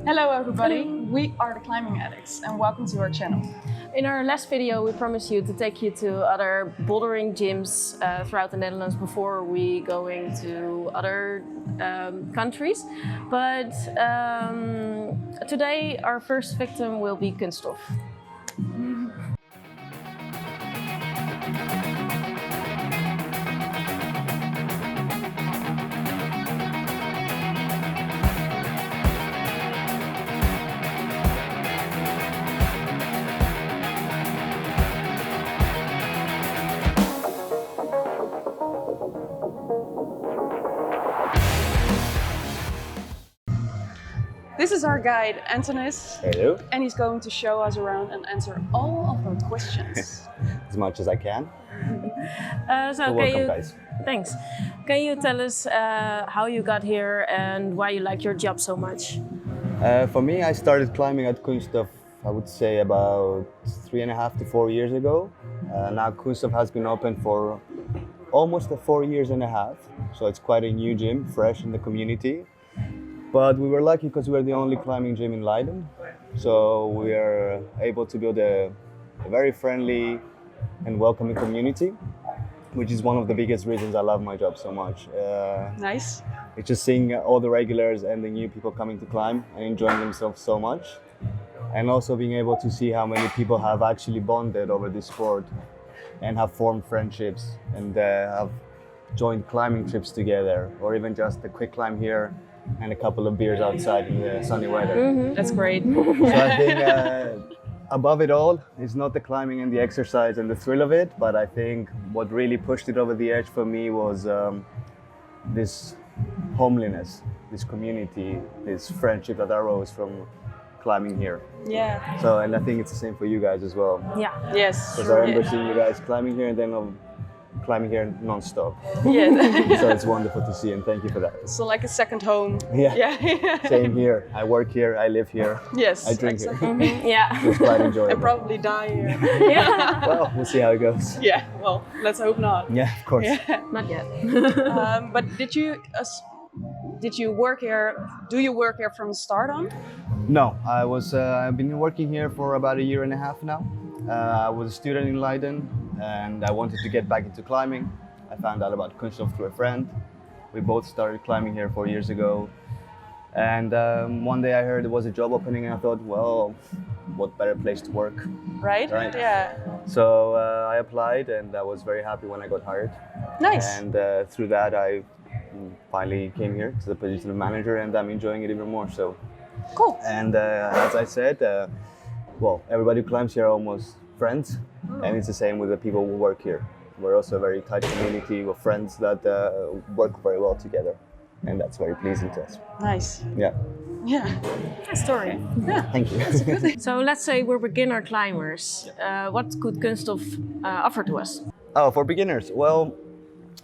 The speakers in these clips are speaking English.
Hello everybody, we are the Climbing Addicts and welcome to our channel. In our last video we promised you to take you to other bouldering gyms throughout the Netherlands before we going to other countries. But today our first victim will be Kunstaff. This is our guide Antonis. Hello. And he's going to show us around and answer all of our questions. As much as I can. Welcome, guys. Thanks. Can you tell us how you got here and why you like your job so much? For me, I started climbing at Kunstaff, I would say about 3.5 to 4 years ago. Now Kunstaff has been open for almost 4 years and a half. So it's quite a new gym, fresh in the community. But we were lucky because we were the only climbing gym in Leiden. So we are able to build a very friendly and welcoming community, which is one of the biggest reasons I love my job so much. Nice. It's just seeing all the regulars and the new people coming to climb and enjoying themselves so much. And also being able to see how many people have actually bonded over this sport and have formed friendships and have joined climbing trips together, or even just a quick climb here and a couple of beers outside in the sunny weather. Mm-hmm. That's great. So I think above it all is not the climbing and the exercise and the thrill of it, but I think what really pushed it over the edge for me was this homeliness, this community, this friendship that arose from climbing here. Yeah. So, and I think it's the same for you guys as well. Yeah. Yes. Because I remember seeing you guys climbing here and then climbing here non-stop. Yeah. So it's wonderful to see, and thank you for that. So like a second home. Yeah. Yeah. Same here. I work here, I live here. Yes. I drink exactly. here. Mm-hmm. Yeah. It's quite enjoyable. And probably die here. Yeah. Well, we'll see how it goes. Yeah. Well, let's hope not. Yeah, of course. Yeah. Not yet. But did you work here? Do you work here from the start on? No, I've been working here for about 1.5 years now. I was a student in Leiden and I wanted to get back into climbing. I found out about Kunststoff through a friend. We both started climbing here 4 years ago. And one day I heard there was a job opening and I thought, well, what better place to work? Right? Yeah. So I applied and I was very happy when I got hired. Nice. And through that I finally came here to the position of manager and I'm enjoying it even more. So. Cool. And as I said, well, everybody who climbs here are almost friends, and it's the same with the people who work here. We're also a very tight community of friends that work very well together, and that's very pleasing to us. Nice. Yeah. Yeah. Nice story. Yeah. Thank you. So let's say we're beginner climbers. What could Kunststoff offer to us? Oh, for beginners, well,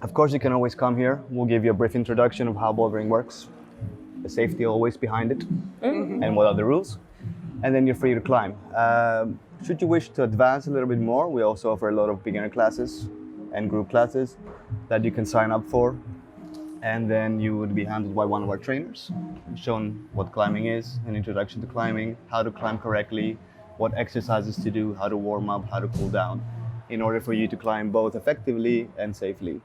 of course you can always come here. We'll give you a brief introduction of how bouldering works, the safety always behind it, and what are the rules, and then you're free to climb. Should you wish to advance a little bit more, we also offer a lot of beginner classes and group classes that you can sign up for, and then you would be handled by one of our trainers, shown what climbing is, an introduction to climbing, how to climb correctly, what exercises to do, how to warm up, how to cool down, in order for you to climb both effectively and safely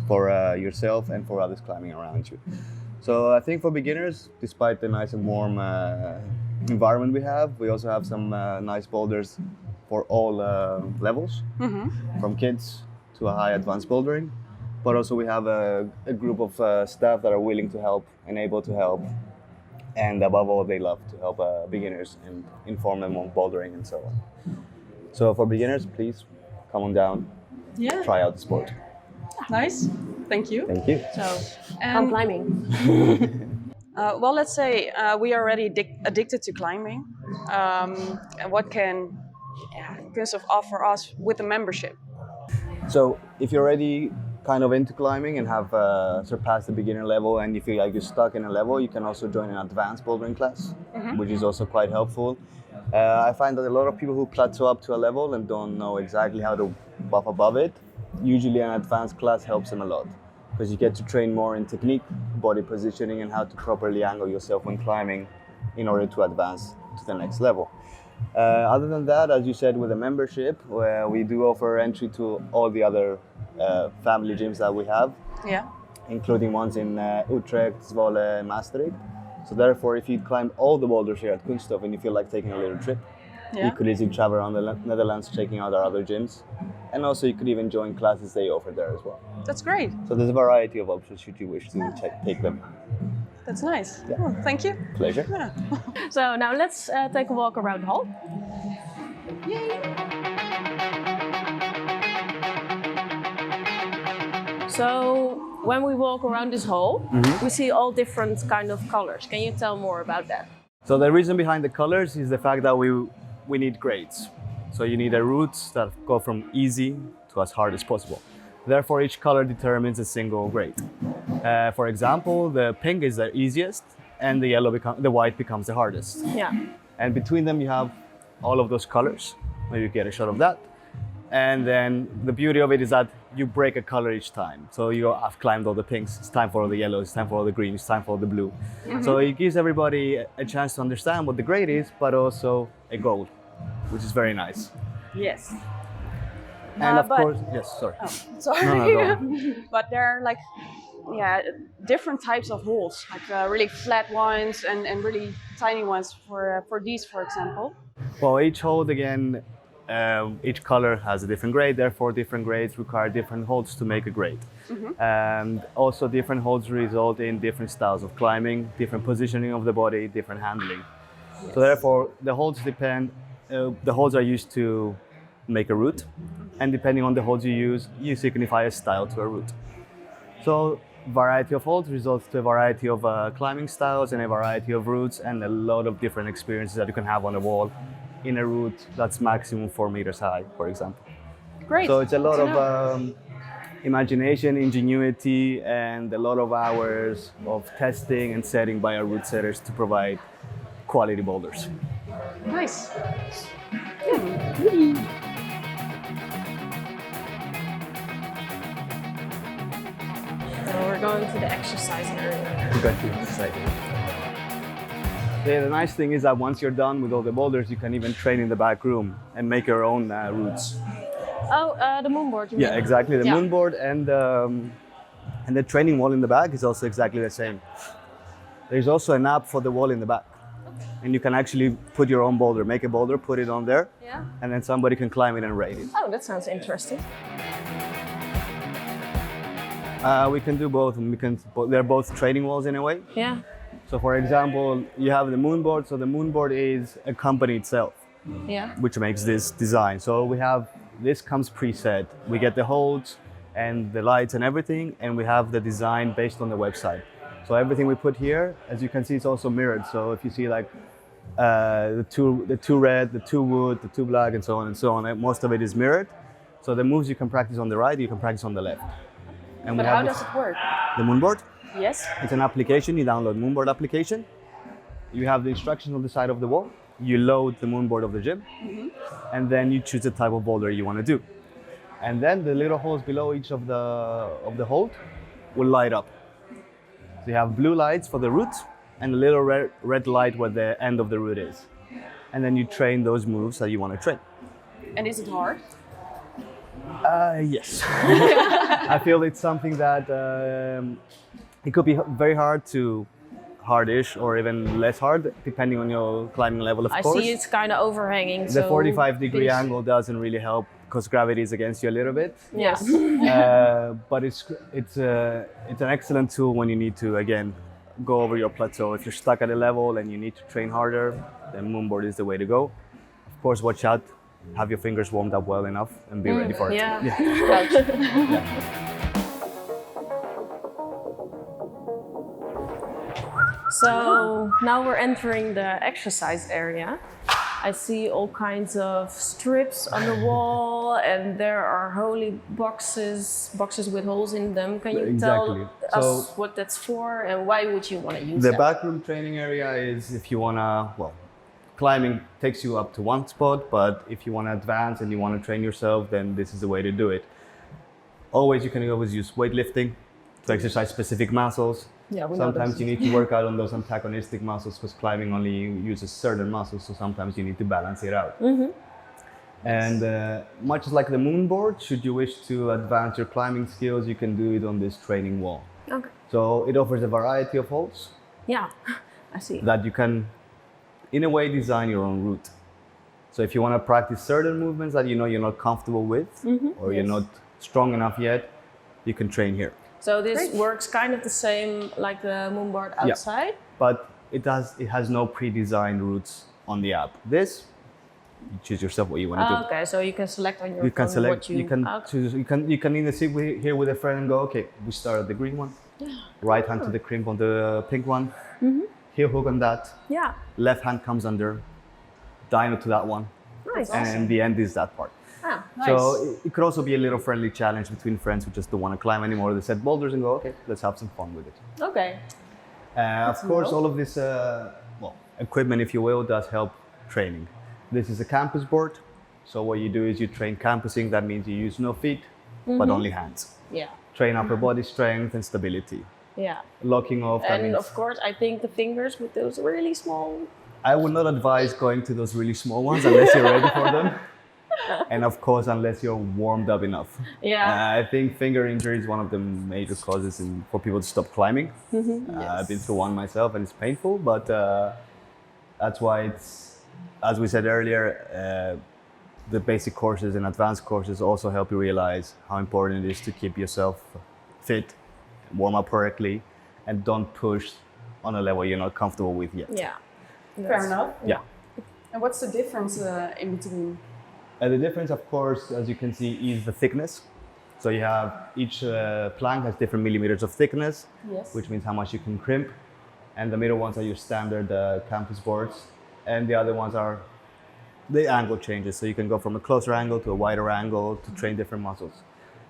for yourself and for others climbing around you. So I think for beginners, despite the nice and warm environment we have, we also have some nice boulders for all levels, from kids to a high advanced bouldering. But also we have a group of staff that are willing to help and able to help. And above all, they love to help beginners and inform them on bouldering and so on. So for beginners, please come on down, try out the sport. Nice. Thank you. Thank you. So, from climbing. Well, let's say we are already addicted to climbing. And what can Kunststoff offer us with a membership? So if you're already kind of into climbing and have surpassed the beginner level and you feel like you're stuck in a level, you can also join an advanced bouldering class, which is also quite helpful. I find that a lot of people who plateau up to a level and don't know exactly how to buff above it, usually an advanced class helps them a lot, because you get to train more in technique, body positioning, and how to properly angle yourself when climbing in order to advance to the next level. Other than that, as you said, with a membership, we do offer entry to all the other family gyms that we have, Yeah. including ones in Utrecht, Zwolle, and Maastricht. So therefore, if you climb all the boulders here at Kunstaff and you feel like taking a little trip, you could easily travel around the Netherlands checking out our other gyms. And also you could even join classes they offer there as well. That's great. So there's a variety of options should you wish to take them. That's nice. Yeah. Oh, thank you. Pleasure. Yeah. So now let's take a walk around the hall. So when we walk around this hall, we see all different kind of colors. Can you tell more about that? So the reason behind the colors is the fact that we need grades. So you need a routes that go from easy to as hard as possible. Therefore, each color determines a single grade. For example, the pink is the easiest, and the white becomes the hardest. Yeah. And between them, you have all of those colors. Maybe you get a shot of that. And then the beauty of it is that you break a color each time. So I've climbed all the pinks. It's time for all the yellows. It's time for all the greens. It's time for all the blue. So it gives everybody a chance to understand what the grade is, but also a goal, which is very nice. Yes. And of but- course, yes, sorry. Sorry. No, go on. But there are like, different types of holes, like really flat ones and really tiny ones for these, for example. Well, each hold again, each color has a different grade. Therefore, different grades require different holds to make a grade. And also, different holds result in different styles of climbing, different positioning of the body, different handling. So therefore, the holds depend. The holds are used to make a route, and depending on the holds you use, you signify a style to a route. So variety of holds results to a variety of climbing styles and a variety of routes and a lot of different experiences that you can have on a wall in a route that's maximum 4 meters high, for example. Great. So it's a lot of imagination, ingenuity, and a lot of hours of testing and setting by our route setters to provide quality boulders. Nice. So we're going to the exercise area. You got you excited. The nice thing is that once you're done with all the boulders, you can even train in the back room and make your own routes. Oh, the MoonBoard. You Yeah, mean? exactly. The Yeah. MoonBoard and the training wall in the back is also exactly the same. There's also an app for the wall in the back. And you can actually put your own boulder, make a boulder, put it on there, Yeah. and then somebody can climb it and rate it. Oh, that sounds interesting. We can do both, and they're both training walls in a way. Yeah. So for example, you have the MoonBoard. So the MoonBoard is a company itself, Yeah. which makes this design. So this comes preset. We get the holds and the lights and everything, and we have the design based on the website. So everything we put here, as you can see, it's also mirrored. So if you see like the two red, the two wood, the two black, and so on, most of it is mirrored. So the moves you can practice on the right, you can practice on the left. And But how does it work? the MoonBoard? Yes. It's an application. You download MoonBoard application. You have the instructions on the side of the wall. You load the MoonBoard of the gym, and then you choose the type of boulder you want to do. And then the little holes below each of the hold will light up. So you have blue lights for the route and a little red light where the end of the route is. And then you train those moves that you want to train. And is it hard? Yes. I feel it's something that it could be very hard to hardish or even less hard, depending on your climbing level, of I course. see it's kind of overhanging. The so 45-degree please- angle doesn't really help because gravity is against you a little bit. Yes. But it's an excellent tool when you need to, again, go over your plateau. If you're stuck at a level and you need to train harder, then MoonBoard is the way to go. Of course, watch out. Have your fingers warmed up well enough and be ready for it. Yeah. So now we're entering the exercise area. I see all kinds of strips on the wall, and there are holy boxes with holes in them. Can you Exactly. tell So- us what that's for, and why would you want to use The that? backroom training area is if you wanna, climbing takes you up to one spot, but if you wanna advance and you wanna train yourself, then this is the way to do it. You can always use weightlifting to exercise specific muscles. Yeah, we Sometimes you need to work out on those antagonistic muscles because climbing only uses certain muscles, so sometimes you need to balance it out. And much like the MoonBoard, should you wish to advance your climbing skills, you can do it on this training wall. Okay. So it offers a variety of holds Yeah, I see. that you can, in a way, design your own route. So if you want to practice certain movements that you know you're not comfortable with, or you're not strong enough yet, you can train here. So this works kind of the same like the MoonBoard outside? But it has no pre-designed routes on the app. This, you choose yourself what you want to do. Okay, so you can select on your You can phone select. what you... You can choose. You can either sit here with a friend and go, okay, we start at the green one. Right hand to the crimp on the pink one. Heel hook on that. Yeah, Left hand comes under. Dyno to that one. nice. And the end is that part. Ah, So it could also be a little friendly challenge between friends who just don't want to climb anymore. They set boulders and go, okay, let's have some fun with it. okay. Of course, all of this equipment, if you will, does help training. This is a campus board. So what you do is you train campusing. That means you use no feet, but only hands. Yeah, Train upper body strength and stability. yeah. Locking off, that And means of course, I think the fingers with those really small... I would not advise going to those really small ones unless you're ready for them. And of course, unless you're warmed up enough. Yeah. I think finger injury is one of the major causes for people to stop climbing. I've been through one myself and it's painful, but that's why it's, as we said earlier, the basic courses and advanced courses also help you realize how important it is to keep yourself fit, warm up correctly, and don't push on a level you're not comfortable with yet. Yeah. Fair enough. Yeah. And what's the difference in between? The difference, of course, as you can see, is the thickness. So you have each plank has different millimeters of thickness, Yes. which means how much you can crimp. And the middle ones are your standard campus boards, and the other ones are the angle changes. So you can go from a closer angle to a wider angle to train different muscles.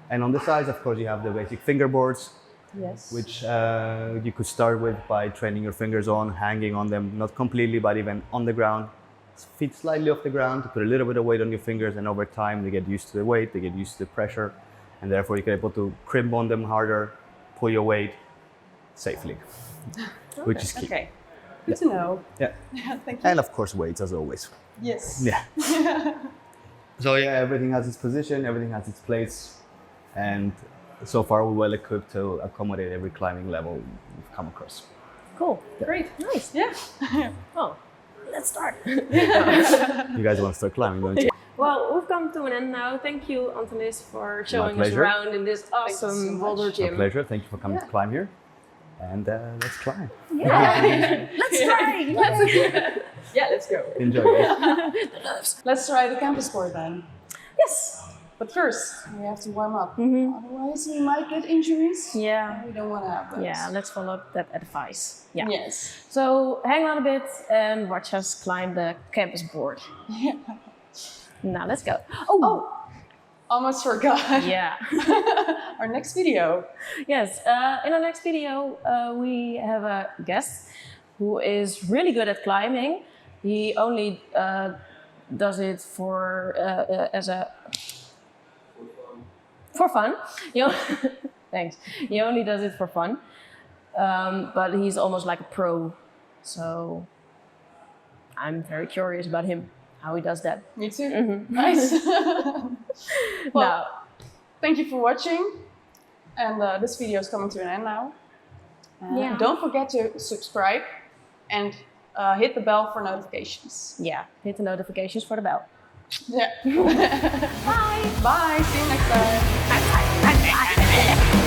And on the sides, of course, you have the basic fingerboards, Yes. which you could start with by training your fingers on, hanging on them, not completely, but even on the ground. Feet slightly off the ground to put a little bit of weight on your fingers, and over time they get used to the weight, they get used to the pressure, and therefore you can able to crimp on them harder, pull your weight safely, which is key. Okay. Good to know. Yeah. Thank you. And of course weights as always. Yes. Yeah. So yeah, everything has its position, everything has its place, and so far we're well equipped to accommodate every climbing level we've come across. Cool. Great. Nice. Yeah. Oh, let's start. You guys want to start climbing, don't you? Well, we've come to an end now. Thank you, Antonis, for showing us pleasure. around in this you so awesome much. boulder My gym. pleasure. Thank you for coming to climb here. And let's climb. Yeah. Let's try. Yeah, let's go. Enjoy, guys. Let's try the campus board then. Yes. But first, we have to warm up. Otherwise, we might get injuries. Yeah. We don't want to have those. Yeah, let's follow that advice. Yeah. Yes. So hang on a bit and watch us climb the campus board. Now let's go. Oh. Almost forgot. Yeah. Our next video. Yes. In our next video, we have a guest who is really good at climbing. He only does it for fun. Thanks. He only does it for fun, but he's almost like a pro. So I'm very curious about him, how he does that. Me too. Nice. Well, thank you for watching. And this video is coming to an end now. Don't forget to subscribe and hit the bell for notifications. Yeah, hit the notifications for the bell. Yeah. Bye. Bye. See you next time. Bye.